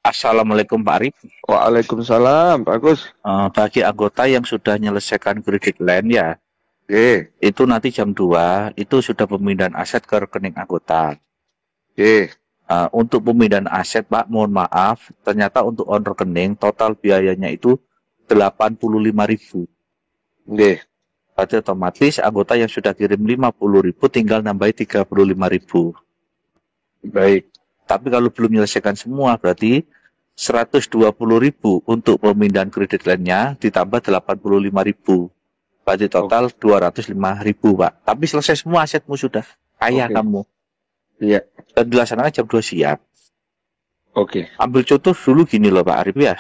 Assalamualaikum Pak Arif. Waalaikumsalam, Pak Agus. Bagi anggota yang sudah menyelesaikan kredit line ya, Oke, itu nanti jam 2 itu sudah pemindahan aset ke rekening anggota. oke, Untuk pemindahan aset Pak, mohon maaf, ternyata untuk on rekening total biayanya itu 85.000. oke, Berarti otomatis anggota yang sudah kirim 50.000 tinggal nambahin 35.000. baik. Tapi kalau belum menyelesaikan semua berarti 120.000 untuk pemindahan kredit lainnya ditambah 85.000. Berarti total 205.000, Pak. Tapi selesai semua asetmu sudah. Kaya Oke, kamu. iya, Dan dilaksanakan jam 2 siap. oke, Ambil contoh dulu gini loh Pak Arif ya.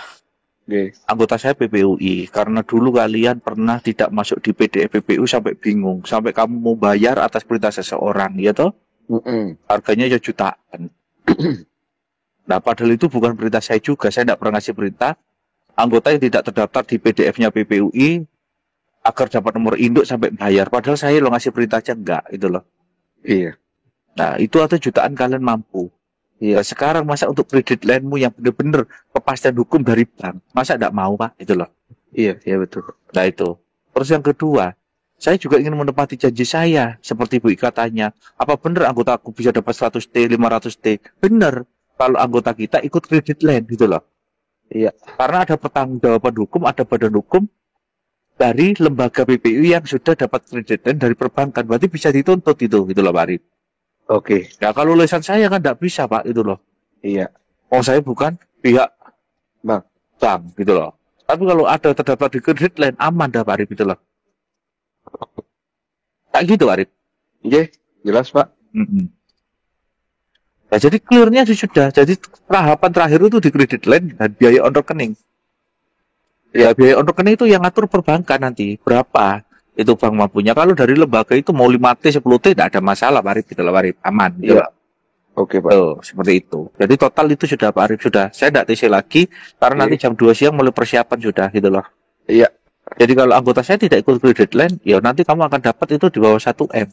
oke, Anggota saya PPUI. Karena dulu kalian pernah tidak masuk di PDF PPU sampai bingung. Sampai kamu mau bayar atas perintah seseorang. Ya toh? Harganya ya jutaan. Nah padahal itu bukan perintah saya juga. Saya tidak pernah ngasih perintah. Anggota yang tidak terdaftar di PDF-nya PPUI agar dapat nomor induk sampai bayar. Padahal saya lo ngasih perintah aja enggak, itu loh. iya, Nah, itu atau jutaan kalian mampu. iya, Nah, sekarang masa untuk kredit lainmu yang benar-benar kepastian hukum dari bank, masa enggak mau, Pak? Itu loh. iya, iya betul. Nah, itu. Terus yang kedua, saya juga ingin menepati janji saya. Seperti Bu Ika tanya, apa benar anggota aku bisa dapat 100T, 500T? Benar. Kalau anggota kita ikut kredit lain, gitu loh. Iya, Karena ada pertanggungjawaban hukum, ada badan hukum dari lembaga BPU yang sudah dapat kredit lain dari perbankan, berarti bisa dituntut itu, gitu loh Pak Arif. oke, Ya kalau lisan saya kan tidak bisa Pak, itu loh. iya, Oh saya bukan pihak Bang. bank, gitu loh. Tapi kalau ada terdapat di kredit lain aman dah Pak Arif, gitu loh. Kayak gitu Pak Arif. Oke, jelas, Pak. Mm-mm. Nah, jadi clearnya sudah. Jadi tahapan terakhir itu di kredit lain dan biaya on rekening. Ya Iya, biaya on rekening itu yang ngatur perbankan nanti berapa itu bank mampunya. Kalau dari lembaga itu mau 5T, 10T tidak ada masalah Pak Arif, gitu loh Pak Arif. Aman, gitu iya, loh. oke, Pak. Tuh, seperti itu. Jadi total itu sudah Pak Arif sudah. Saya tidak TC lagi karena nanti Oke, jam 2 siang mulai persiapan sudah gitu loh. iya, Jadi kalau anggota saya tidak ikut credit line, ya nanti kamu akan dapat itu di bawah 1M.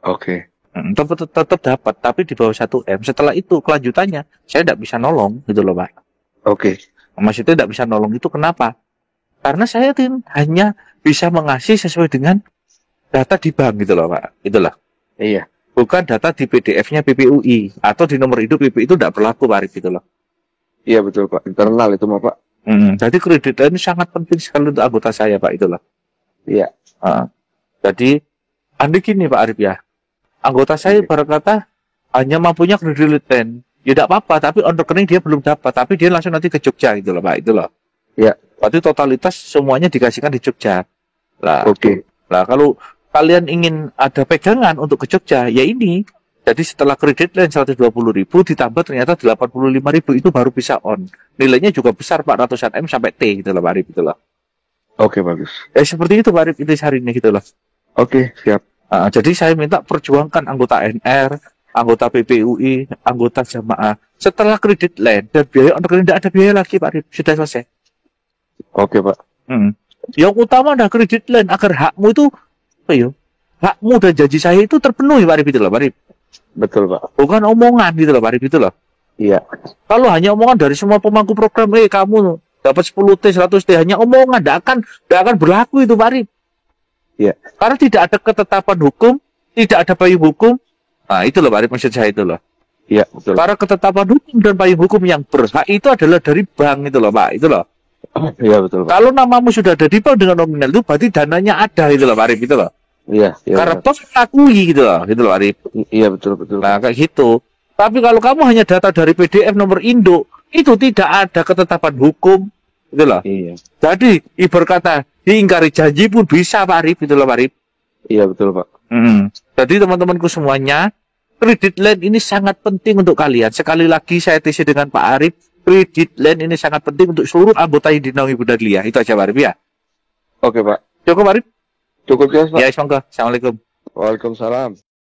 oke, Tetap dapat, tapi di bawah 1M. Setelah itu kelanjutannya saya tidak bisa nolong gitu loh Pak. oke, Maksudnya tidak bisa nolong itu kenapa? Karena saya hanya bisa mengasih sesuai dengan data di bank gitu loh Pak. Itulah. iya, Bukan data di PDF-nya PPUI atau di nomor hidup PPI itu tidak berlaku Pak Arif gitu loh. iya betul, Pak. Internal itu mah, Pak. Jadi kredit ini sangat penting sekali untuk anggota saya Pak itulah. Iya, Jadi andai gini Pak Arif ya, anggota saya iya, berkata hanya mampunya kredit line. Ya tidak apa-apa, tapi on rekening dia belum dapat, tapi dia langsung nanti ke Jogja gitu loh Pak, itu loh. iya, Berarti totalitas semuanya dikasihkan di Jogja. Lah, oke, lah kalau kalian ingin ada pegangan untuk ke Jogja, ya ini. Jadi setelah kredit line 120.000 ditambah ternyata 85.000 itu baru bisa on. Nilainya juga besar Pak, ratusan M sampai T gitu loh Pak Arif, gitu loh. oke, bagus. Seperti itu Pak Arif, itu hari ini gitu loh. Oke, siap. Jadi saya minta perjuangkan anggota NR, anggota PPUI, anggota jamaah. Setelah kredit land dan biaya untuk rekening tidak ada biaya lagi Pak Arif, sudah selesai. Oke, Pak. Yang utama adalah kredit land agar hakmu itu, apa ya, hakmu dan janji saya itu terpenuhi Pak Arif itu loh Pak Arif. Betul, Pak. Bukan omongan gitu loh Pak Arif itu loh. Iya, Kalau hanya omongan dari semua pemangku program, kamu dapat 10T, 100T, hanya omongan, tidak akan berlaku itu Pak Arif. iya, Karena tidak ada ketetapan hukum, tidak ada payung hukum. Nah, itu loh Pak Arif maksud saya itu loh. iya, betul. Para ketetapan hukum dan payung hukum yang berhak itu adalah dari bank itu loh Pak, itu loh. Iya, betul, Pak. Kalau namamu sudah ada di bank dengan nominal itu berarti dananya ada itu loh Pak Arif itu loh. Iya, iya, Karena benar. bank mengakui gitu loh Arif. Iya, betul, betul. Nah kayak gitu. Tapi kalau kamu hanya data dari PDF nomor induk, itu tidak ada ketetapan hukum gitu loh. Iya, Jadi ibarat kata diingkari janji pun bisa Pak Arif itu loh Pak Arif. iya, betul, Pak. Jadi teman-temanku semuanya, kredit line ini sangat penting untuk kalian. Sekali lagi saya TC dengan Pak Arif, kredit line ini sangat penting untuk seluruh anggota yang dinaungi Bu Dahlia. Itu aja Pak Arif ya. Oke, Pak. Cukup Pak Arif? Cukup jelas, Pak. Ya, semoga. Assalamualaikum. Waalaikumsalam.